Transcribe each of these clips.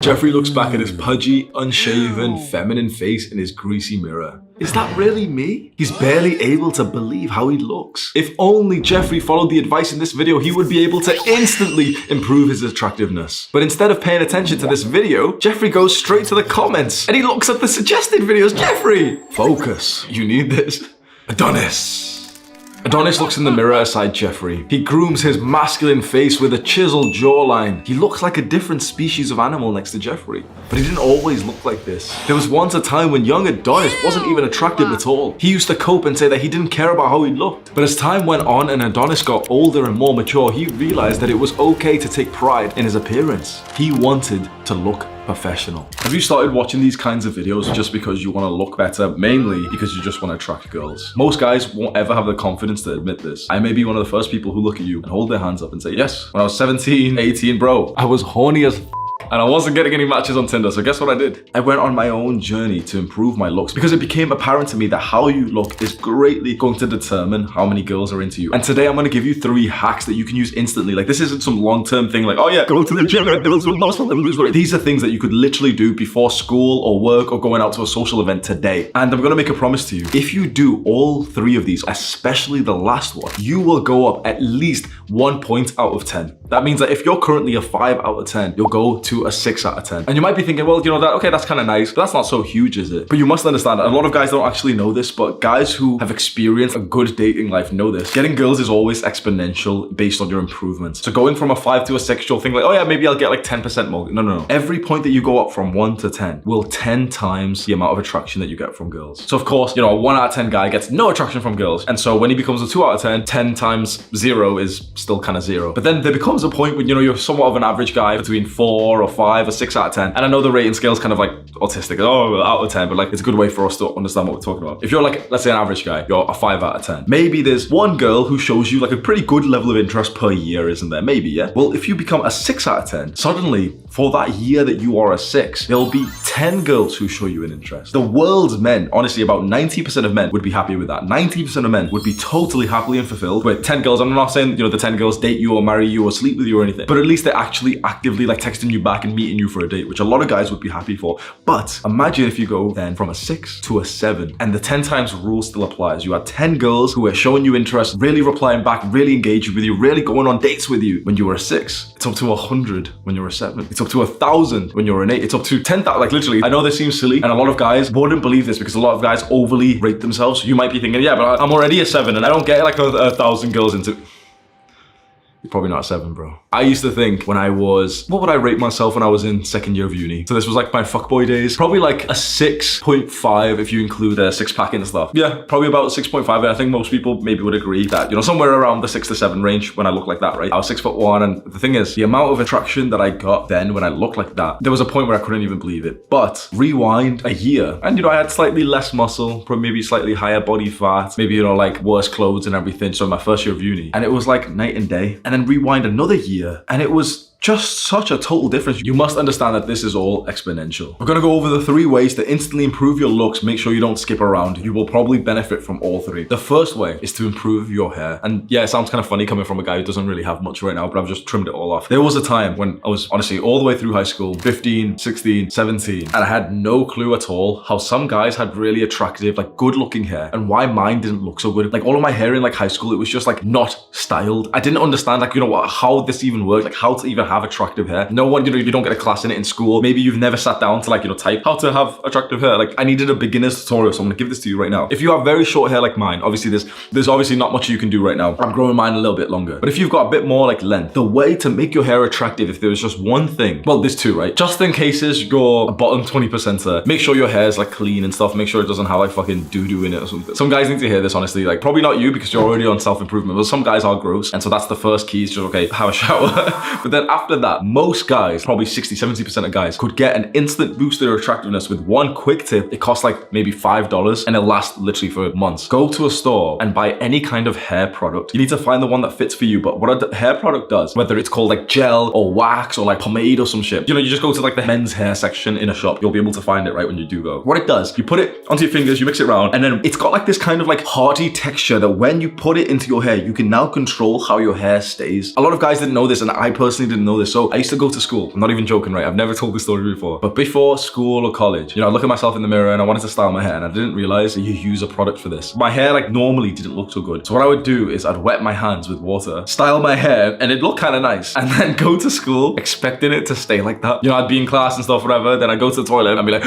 Jeffrey looks back at his pudgy, unshaven, feminine face in his greasy mirror. Is that really me? He's barely able to believe how he looks. If only Jeffrey followed the advice in this video, he would be able to instantly improve his attractiveness. But instead of paying attention to this video, Jeffrey goes straight to the comments and he looks at the suggested videos. Jeffrey! Focus. You need this. Adonis. Adonis looks in the mirror aside Jeffrey. He grooms his masculine face with a chiseled jawline. He looks like a different species of animal next to Jeffrey. But he didn't always look like this. There was once a time when young Adonis wasn't even attractive at all. He used to cope and say that he didn't care about how he looked. But as time went on and Adonis got older and more mature, he realized that it was okay to take pride in his appearance. He wanted to look professional. Have you started watching these kinds of videos just because you want to look better, mainly because you just want to attract girls? Most guys won't ever have the confidence to admit this. I may be one of the first people who look at you and hold their hands up and say, yes, when I was 17, 18, bro, I was horny as and I wasn't getting any matches on Tinder, so guess what I did? I went on my own journey to improve my looks because it became apparent to me that how you look is greatly going to determine how many girls are into you. And today I'm going to give you 3 hacks that you can use instantly. Like, this isn't some long-term thing like, oh yeah, go to the gym and build some muscle and lose weight. These are things that you could literally do before school or work or going out to a social event today. And I'm going to make a promise to you. If you do all 3 of these, especially the last one, you will go up at least 1 point out of 10. That means that if you're currently a 5 out of 10, you'll go to a 6 out of 10. And you might be thinking, well, you know, that's kind of nice, but that's not so huge, is it? But you must understand that a lot of guys don't actually know this, but guys who have experienced a good dating life know this. Getting girls is always exponential based on your improvements. So going from a 5 to a 6, you'll think like, oh yeah, maybe I'll get like 10% more. No. Every point that you go up from 1 to 10 will 10 times the amount of attraction that you get from girls. So of course, you know, a 1 out of 10 guy gets no attraction from girls. And so when he becomes a 2 out of 10, 10 times 0 is still kind of 0. But then there becomes a point when, you know, you're somewhat of an average guy between 4 or 5 or 6 out of 10. And I know the rating scale is kind of like autistic, oh, out of 10, but like it's a good way for us to understand what we're talking about. If you're like, let's say an average guy, you're a 5 out of 10. Maybe there's one girl who shows you like a pretty good level of interest per year, isn't there? Maybe, yeah? Well, if you become a 6 out of 10, suddenly for that year that you are a 6, there'll be 10 girls who show you an interest. The world's men, honestly, about 90% of men would be happy with that. 90% of men would be totally happily and fulfilled with 10 girls. I'm not saying, you know, the 10 girls date you or marry you or sleep with you or anything, but at least they're actually actively like texting you back and meeting you for a date, which a lot of guys would be happy for. But imagine if you go then from a 6 to a 7 and the 10 times rule still applies. You had 10 girls who were showing you interest, really replying back, really engaging with you, really going on dates with you when you were a 6. It's up to 100 when you're a 7. It's up to 1,000 when you're an 8. It's up to 10,000. Like literally, I know this seems silly and a lot of guys wouldn't believe this because a lot of guys overly rate themselves. So you might be thinking, yeah, but I'm already a 7 and I don't get like 1,000 girls into... You're probably not a 7, bro. I used to think when I was, what would I rate myself when I was in 2nd year of uni? So this was like my fuckboy days. Probably like a 6.5 if you include a 6-pack and stuff. Yeah, probably about 6.5. And I think most people maybe would agree that, you know, somewhere around the 6 to 7 range when I look like that, right? I was 6'1", and the thing is, the amount of attraction that I got then when I looked like that, there was a point where I couldn't even believe it. But rewind a year, and you know, I had slightly less muscle, probably maybe slightly higher body fat, maybe, you know, like worse clothes and everything. So my 1st year of uni, and it was like night and day. And then rewind another year, and it was just such a total difference. You must understand that this is all exponential. We're gonna go over the 3 ways to instantly improve your looks. Make sure you don't skip around. You will probably benefit from all 3. The first way is to improve your hair. And yeah, it sounds kind of funny coming from a guy who doesn't really have much right now, but I've just trimmed it all off. There was a time when I was honestly all the way through high school, 15, 16, 17, and I had no clue at all how some guys had really attractive, like good looking hair and why mine didn't look so good. Like all of my hair in like high school, it was just like not styled. I didn't understand like, you know what, how this even worked, like how to even have attractive hair. No one, you know, you don't get a class in it in school. Maybe you've never sat down to like, you know, type how to have attractive hair. Like I needed a beginner's tutorial, so I'm gonna give this to you right now. If you have very short hair like mine, obviously there's obviously not much you can do right now. I'm growing mine a little bit longer. But if you've got a bit more like length, the way to make your hair attractive, if there was just one thing, well, there's 2, right? Just in cases you're a bottom 20%er, make sure your hair is like clean and stuff. Make sure it doesn't have like fucking doo-doo in it or something. Some guys need to hear this, honestly. Like probably not you because you're already on self-improvement, but some guys are gross. And so that's the first key is just, okay, have a shower. But then after that, most guys, probably 60-70% of guys could get an instant boost to their attractiveness with one quick tip. It costs like maybe $5 and it'll last literally for months. Go to a store and buy any kind of hair product. You need to find the one that fits for you, but what a hair product does, whether it's called like gel or wax or like pomade or some shit, you know, you just go to like the men's hair section in a shop. You'll be able to find it right when you do go. What it does, you put it onto your fingers, you mix it around, and then it's got like this kind of like hearty texture that when you put it into your hair, you can now control how your hair stays. A lot of guys didn't know this, and I personally didn't know this. So I used to go to school. I'm not even joking, right? I've never told this story before. But before school or college, you know, I'd look at myself in the mirror and I wanted to style my hair, and I didn't realize that you use a product for this. My hair like normally didn't look so good. So what I would do is I'd wet my hands with water, style my hair, and it'd look kind of nice. And then go to school expecting it to stay like that. You know, I'd be in class and stuff, whatever. Then I'd go to the toilet and I'd be like,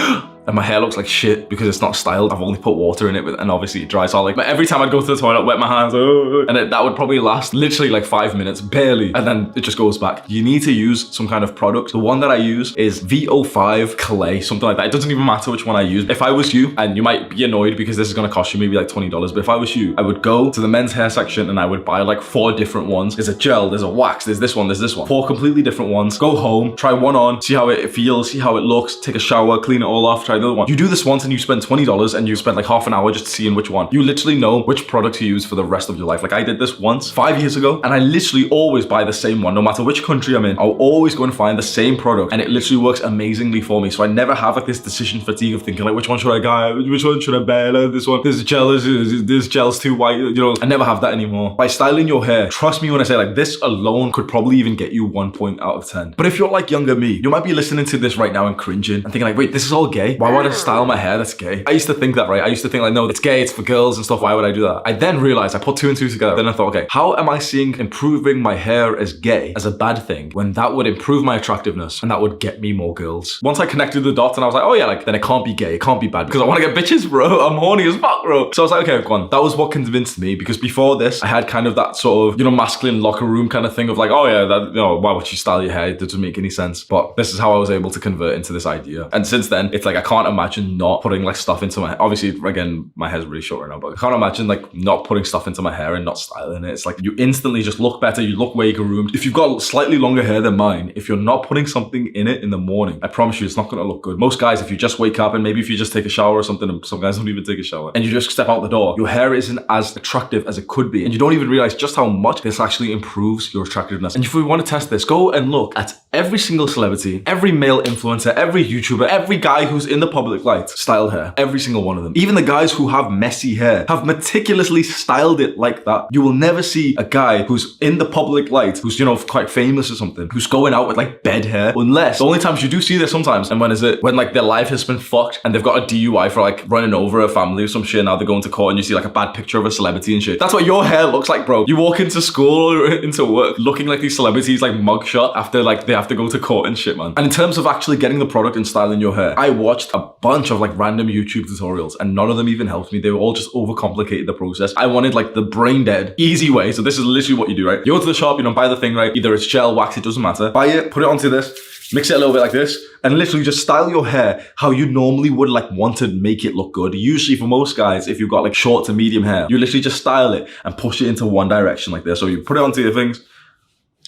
and my hair looks like shit because it's not styled. I've only put water in it, and obviously it dries. So like, but every time I'd go to the toilet, wet my hands, and that would probably last literally like 5 minutes, barely, and then it just goes back. You need to use some kind of product. The one that I use is VO5 Clay, something like that. It doesn't even matter which one I use. If I was you, and you might be annoyed because this is gonna cost you maybe like $20, but if I was you, I would go to the men's hair section and I would buy like 4 different ones. There's a gel, there's a wax, there's this one, there's this one. 4 completely different ones. Go home, try one on, see how it feels, see how it looks, take a shower, clean it all off, try the other one. You do this once and you spend $20 and you spend like half an hour just seeing which one. You literally know which product to use for the rest of your life. Like I did this once 5 years ago, and I literally always buy the same one. No matter which country I'm in, I'll always go and find the same product, and it literally works amazingly for me. So I never have like this decision fatigue of thinking like, which one should I buy? Which one should I buy? Like, this one, this gel's too white. You know, I never have that anymore. By styling your hair, trust me when I say like this alone could probably even get you 1 point out of 10. But if you're like younger me, you might be listening to this right now and cringing and thinking like, wait, this is all gay? Why would I style my hair? That's gay. I used to think that, right? I used to think like, no, it's gay, it's for girls and stuff. Why would I do that? I then realized, I put 2 and 2 together. Then I thought, okay, how am I seeing improving my hair as gay as a bad thing when that would improve my attractiveness and that would get me more girls? Once I connected the dots and I was like, oh yeah, like then it can't be gay, it can't be bad because I want to get bitches, bro. I'm horny as fuck, bro. So I was like, okay, go on. That was what convinced me, because before this, I had kind of that sort of, you know, masculine locker room kind of thing of like, oh yeah, that, you know, why would you style your hair? It doesn't make any sense. But this is how I was able to convert into this idea. And since then, it's like, I can't imagine not putting like stuff into my hair. Obviously, again, my hair's really short right now, but I can't imagine like not putting stuff into my hair and not styling it. It's like you instantly just look better, you look way groomed. If you've got slightly longer hair than mine, if you're not putting something in it in the morning, I promise you it's not gonna look good. Most guys, if you just wake up and maybe if you just take a shower or something, and some guys don't even take a shower, and you just step out the door, your hair isn't as attractive as it could be. And you don't even realize just how much this actually improves your attractiveness. And if we want to test this, go and look at every single celebrity, every male influencer, every YouTuber, every guy who's in the public light, styled hair. Every single one of them. Even the guys who have messy hair have meticulously styled it like that. You will never see a guy who's in the public light, who's, you know, quite famous or something, who's going out with like bed hair, unless the only times you do see this sometimes, and when is it? When like their life has been fucked and they've got a DUI for like running over a family or some shit. Now they're going to court and you see like a bad picture of a celebrity and shit. That's what your hair looks like, bro. You walk into school or into work looking like these celebrities like mugshot after like they have to go to court and shit, man. And in terms of actually getting the product and styling your hair, I watched a bunch of like random YouTube tutorials and none of them even helped me. They were all just overcomplicated the process. I wanted like the brain dead, easy way. So this is literally what you do, right? You go to the shop, you know, buy the thing, right? Either it's gel, wax, it doesn't matter. Buy it, put it onto this, mix it a little bit like this, and literally just style your hair how you normally would like want to make it look good. Usually for most guys, if you've got like short to medium hair, you literally just style it and push it into one direction like this. So you put it onto your things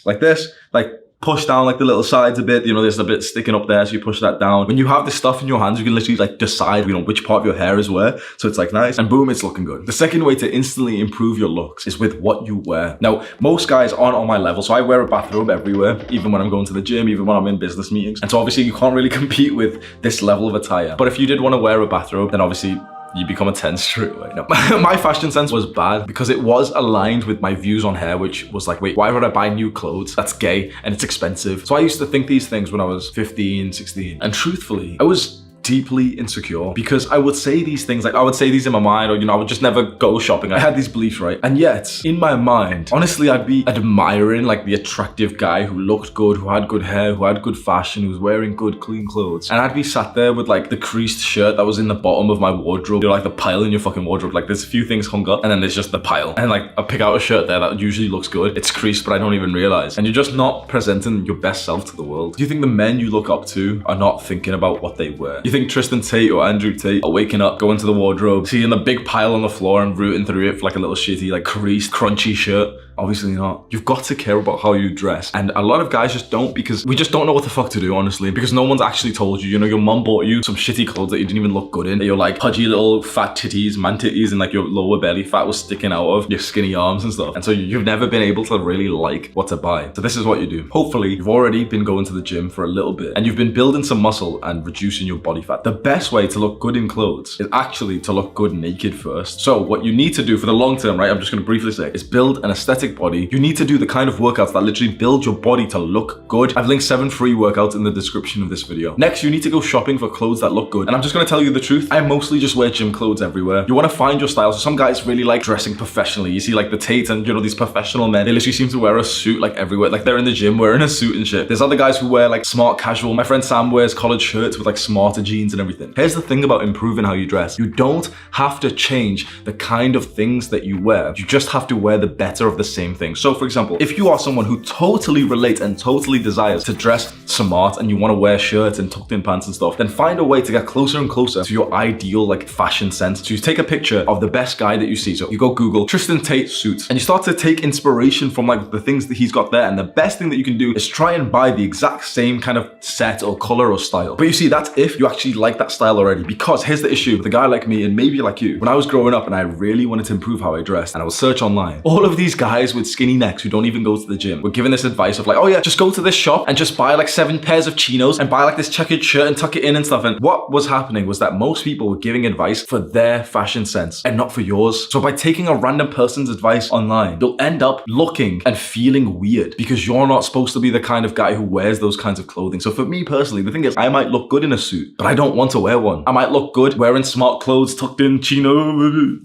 like this, like push down like the little sides a bit, you know, there's a bit sticking up there, so you push that down. When you have this stuff in your hands, you can literally like decide, you know, which part of your hair is where, so it's like nice, and boom, it's looking good. The second way to instantly improve your looks is with what you wear. Now, most guys aren't on my level, so I wear a bathrobe everywhere, even when I'm going to the gym, even when I'm in business meetings, and so obviously you can't really compete with this level of attire. But if you did want to wear a bathrobe, then obviously you become a 10 straight away. No. My fashion sense was bad because it was aligned with my views on hair, which was like, wait, why would I buy new clothes? That's gay and it's expensive. So I used to think these things when I was 15, 16. And truthfully, I was deeply insecure because I would say these things, like I would say these in my mind, or, you know, I would just never go shopping. I had these beliefs, right? And yet in my mind, honestly, I'd be admiring like the attractive guy who looked good, who had good hair, who had good fashion, who was wearing good, clean clothes. And I'd be sat there with like the creased shirt that was in the bottom of my wardrobe. You know, like the pile in your fucking wardrobe. Like there's a few things hung up and then there's just the pile. And like I pick out a shirt there that usually looks good. It's creased, but I don't even realize. And you're just not presenting your best self to the world. Do you think the men you look up to are not thinking about what they wear? You think Tristan Tate or Andrew Tate are waking up, going to the wardrobe, seeing the big pile on the floor and rooting through it for like a little shitty, like creased, crunchy shirt? Obviously not. You've got to care about how you dress. And a lot of guys just don't, because we just don't know what the fuck to do, honestly, because no one's actually told you. You know, your mum bought you some shitty clothes that you didn't even look good in, that you're like pudgy little fat titties, man titties, and like your lower belly fat was sticking out of your skinny arms and stuff. And so you've never been able to really like what to buy. So this is what you do. Hopefully you've already been going to the gym for a little bit and you've been building some muscle and reducing your body fat. The best way to look good in clothes is actually to look good naked first. So what you need to do for the long term, right, I'm just going to briefly say, is build an aesthetic athletic body, you need to do the kind of workouts that literally build your body to look good. I've linked 7 free workouts in the description of this video. Next, you need to go shopping for clothes that look good. And I'm just gonna tell you the truth, I mostly just wear gym clothes everywhere. You wanna find your style. So some guys really like dressing professionally. You see like the Tate and these professional men, they literally seem to wear a suit like everywhere. Like they're in the gym wearing a suit and shit. There's other guys who wear like smart casual. My friend Sam wears collared shirts with like smarter jeans and everything. Here's the thing about improving how you dress. You don't have to change the kind of things that you wear. You just have to wear the better of the same thing. So for example, if you are someone who totally relates and totally desires to dress smart and you want to wear shirts and tucked in pants and stuff, then find a way to get closer and closer to your ideal like fashion sense. So you take a picture of the best guy that you see. So you go Google Tristan Tate suits and you start to take inspiration from like the things that he's got there. And the best thing that you can do is try and buy the exact same kind of set or color or style. But you see, that's if you actually like that style already. Because here's the issue with a guy like me and maybe like you. When I was growing up and I really wanted to improve how I dressed and I would search online, all of these guys with skinny necks who don't even go to the gym were given this advice of like, oh yeah, just go to this shop and just buy like 7 pairs of chinos and buy like this checkered shirt and tuck it in and stuff. And what was happening was that most people were giving advice for their fashion sense and not for yours. So by taking a random person's advice online, you'll end up looking and feeling weird because you're not supposed to be the kind of guy who wears those kinds of clothing. So for me personally, the thing is I might look good in a suit, but I don't want to wear one. I might look good wearing smart clothes, tucked in chino.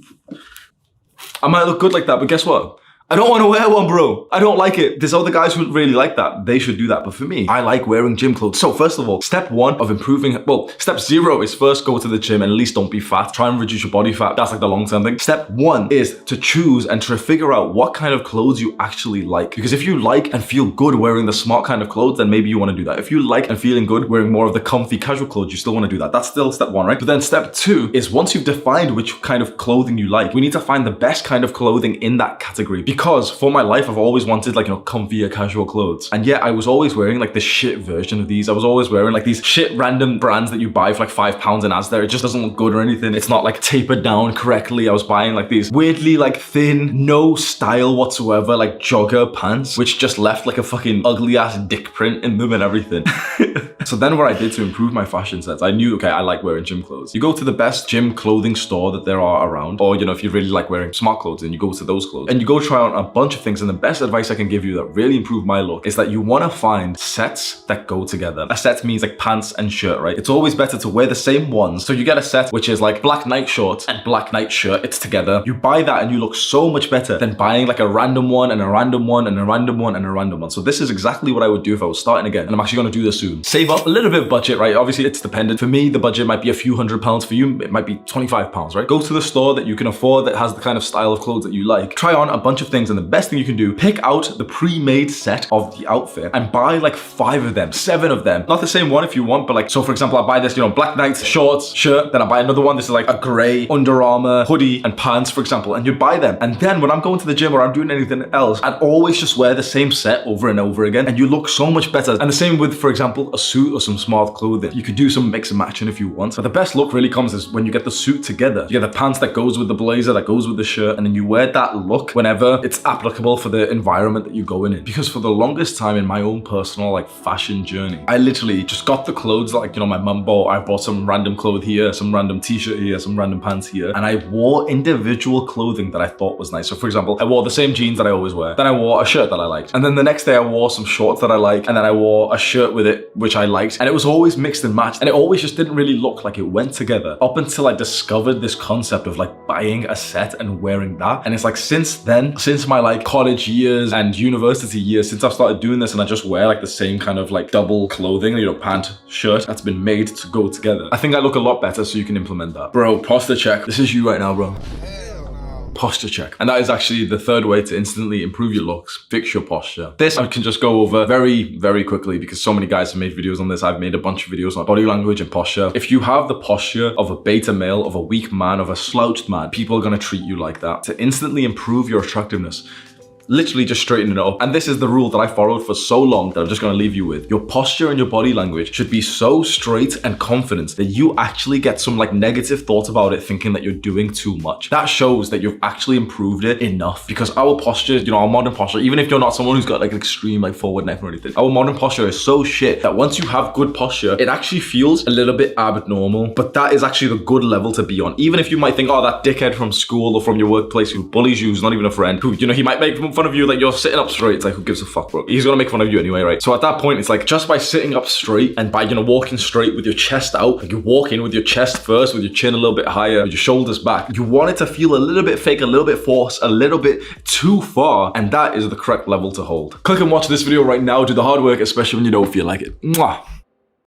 I might look good like that, but guess what? I don't want to wear one, bro. I don't like it. There's other guys who really like that. They should do that. But for me, I like wearing gym clothes. So first of all, step 1 of improving, well, step 0 is first go to the gym and at least don't be fat. Try and reduce your body fat. That's like the long-term thing. Step 1 is to choose and to figure out what kind of clothes you actually like. Because if you like and feel good wearing the smart kind of clothes, then maybe you want to do that. If you like and feeling good wearing more of the comfy casual clothes, you still want to do that. That's still step 1, right? But then step 2 is once you've defined which kind of clothing you like, we need to find the best kind of clothing in that category. Because for my life, I've always wanted like, comfier casual clothes. And yet I was always wearing like the shit version of these. I was always wearing like these shit random brands that you buy for like £5 in Asda. It just doesn't look good or anything. It's not like tapered down correctly. I was buying like these weirdly like thin, no style whatsoever, like jogger pants, which just left like a fucking ugly ass dick print in them and everything. So then what I did to improve my fashion sense, I knew, okay, I like wearing gym clothes. You go to the best gym clothing store that there are around, or if you really like wearing smart clothes, then you go to those clothes and you go try on a bunch of things. And the best advice I can give you that really improved my look is that you want to find sets that go together. A set means like pants and shirt, right? It's always better to wear the same ones. So you get a set which is like black night shorts and black night shirt. It's together. You buy that and you look so much better than buying like a random one and a random one and a random one and a random one. So this is exactly what I would do if I was starting again. And I'm actually going to do this soon. Save up a little bit of budget, right? Obviously it's dependent. For me, the budget might be a few £100s. For you, it might be £25, right? Go to the store that you can afford that has the kind of style of clothes that you like. Try on a bunch of things, and the best thing you can do, pick out the pre-made set of the outfit and buy like 5 of them, 7 of them. Not the same one if you want, but like, so for example, I buy this, black night shorts, shirt, then I buy another one. This is like a gray Under Armour hoodie and pants, for example, and you buy them. And then when I'm going to the gym or I'm doing anything else, I'd always just wear the same set over and over again, and you look so much better. And the same with, for example, a suit or some smart clothing. You could do some mix and matching if you want, but the best look really comes is when you get the suit together. You get the pants that goes with the blazer, that goes with the shirt, and then you wear that look whenever it's applicable for the environment that you're going in. Because for the longest time in my own personal like fashion journey, I literally just got the clothes that like, my mum bought. I bought some random clothes here, some random t-shirt here, some random pants here, and I wore individual clothing that I thought was nice. So for example, I wore the same jeans that I always wear. Then I wore a shirt that I liked. And then the next day I wore some shorts that I liked. And then I wore a shirt with it, which I liked. And it was always mixed and matched. And it always just didn't really look like it went together up until I discovered this concept of like buying a set and wearing that. And it's like since then, since my like college years and university years, since I've started doing this and I just wear like the same kind of like double clothing, pant, shirt that's been made to go together, I think I look a lot better. So you can implement that. Bro, posture check. This is you right now, bro. Posture check. And that is actually the third way to instantly improve your looks. Fix your posture. This I can just go over very, very quickly because so many guys have made videos on this. I've made a bunch of videos on body language and posture. If you have the posture of a beta male, of a weak man, of a slouched man, people are going to treat you like that. To instantly improve your attractiveness, literally just straighten it up. And this is the rule that I followed for so long that I'm just going to leave you with. Your posture and your body language should be so straight and confident that you actually get some like negative thoughts about it, thinking that you're doing too much. That shows that you've actually improved it enough, because our posture, our modern posture, even if you're not someone who's got like an extreme like forward neck or anything, our modern posture is so shit that once you have good posture, it actually feels a little bit abnormal. But that is actually the good level to be on. Even if you might think, oh, that dickhead from school or from your workplace who bullies you, who's not even a friend, who, he might make fun of you that you're sitting up straight. It's like, who gives a fuck, bro? He's gonna make fun of you anyway, right? So at that point, it's like, just by sitting up straight and by, you know, walking straight with your chest out, like you walk in with your chest first, with your chin a little bit higher, with your shoulders back, you want it to feel a little bit fake, a little bit forced, a little bit too far, and that is the correct level to hold. Click and watch this video right now. Do the hard work, especially when you don't feel like it. Mwah.